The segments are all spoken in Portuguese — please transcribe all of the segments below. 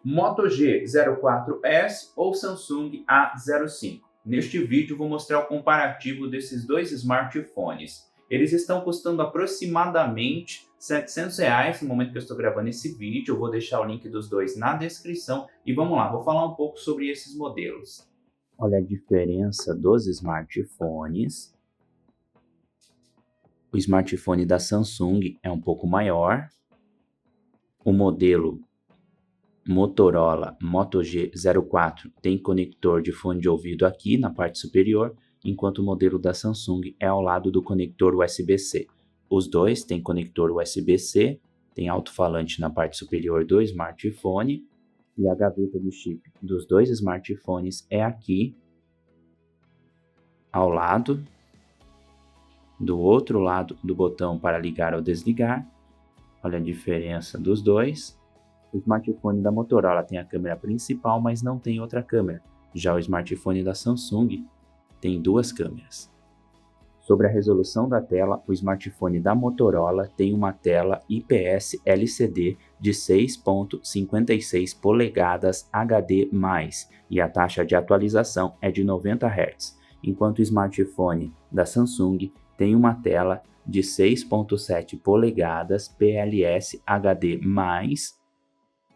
Moto G04S ou Samsung A05. Neste vídeo vou mostrar o comparativo desses dois smartphones. Eles estão custando aproximadamente R$ 700 no momento que eu estou gravando esse vídeo. Eu vou deixar o link dos dois na descrição e vamos lá, vou falar um pouco sobre esses modelos. Olha a diferença dos smartphones. O smartphone da Samsung é um pouco maior. O modelo Motorola Moto G04 tem conector de fone de ouvido aqui na parte superior, enquanto o modelo da Samsung é ao lado do conector USB-C. Os dois têm conector USB-C, tem alto-falante na parte superior do smartphone e a gaveta de chip dos dois smartphones é aqui, ao lado. Do outro lado do botão para ligar ou desligar. Olha a diferença dos dois. O smartphone da Motorola tem a câmera principal, mas não tem outra câmera. Já o smartphone da Samsung tem duas câmeras. Sobre a resolução da tela, o smartphone da Motorola tem uma tela IPS LCD de 6.56 polegadas HD+, e a taxa de atualização é de 90 Hz, enquanto o smartphone da Samsung tem uma tela de 6.7 polegadas PLS HD+.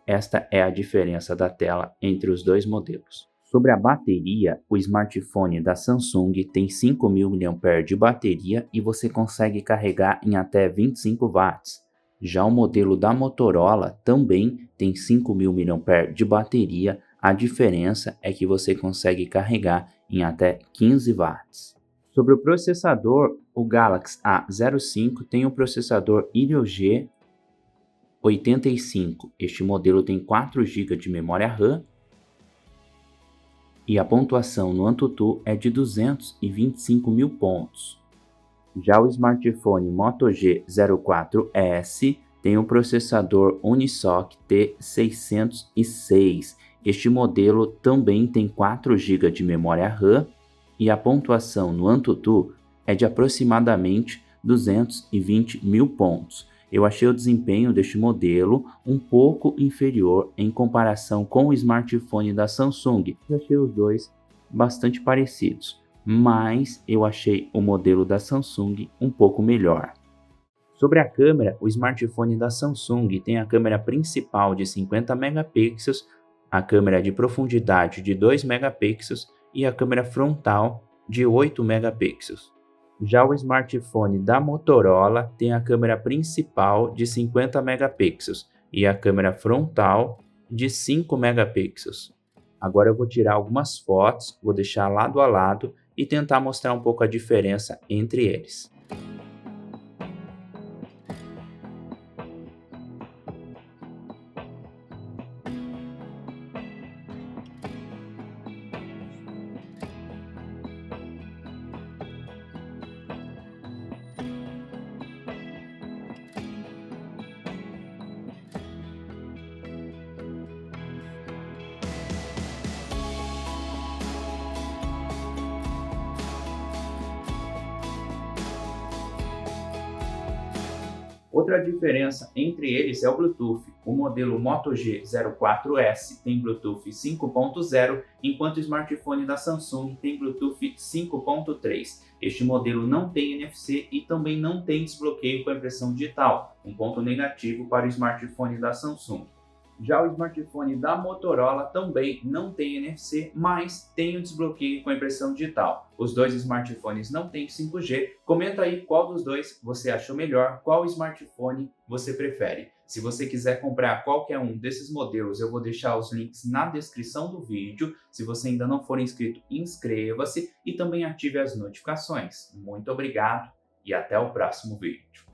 Esta é a diferença da tela entre os dois modelos. Sobre a bateria, o smartphone da Samsung tem 5.000 mAh de bateria e você consegue carregar em até 25 watts. Já o modelo da Motorola também tem 5.000 mAh de bateria, a diferença é que você consegue carregar em até 15 watts. Sobre o processador, o Galaxy A05 tem o processador Helio G85. Este modelo tem 4 GB de memória RAM e a pontuação no AnTuTu é de 225.000 pontos. Já o smartphone Moto G04S tem o processador Unisoc T606. Este modelo também tem 4 GB de memória RAM e a pontuação no AnTuTu é de aproximadamente 220.000 pontos. Eu achei o desempenho deste modelo um pouco inferior em comparação com o smartphone da Samsung. Eu achei os dois bastante parecidos, mas eu achei o modelo da Samsung um pouco melhor. Sobre a câmera, o smartphone da Samsung tem a câmera principal de 50 megapixels, a câmera de profundidade de 2 megapixels e a câmera frontal de 8 megapixels. Já o smartphone da Motorola tem a câmera principal de 50 megapixels e a câmera frontal de 5 megapixels. Agora eu vou tirar algumas fotos, vou deixar lado a lado e tentar mostrar um pouco a diferença entre eles. Outra diferença entre eles é o Bluetooth. O modelo Moto G04S tem Bluetooth 5.0, enquanto o smartphone da Samsung tem Bluetooth 5.3. Este modelo não tem NFC e também não tem desbloqueio com impressão digital, um ponto negativo para o smartphone da Samsung. Já o smartphone da Motorola também não tem NFC, mas tem o desbloqueio com impressão digital. Os dois smartphones não têm 5G. Comenta aí qual dos dois você achou melhor, qual smartphone você prefere. Se você quiser comprar qualquer um desses modelos, eu vou deixar os links na descrição do vídeo. Se você ainda não for inscrito, inscreva-se e também ative as notificações. Muito obrigado e até o próximo vídeo.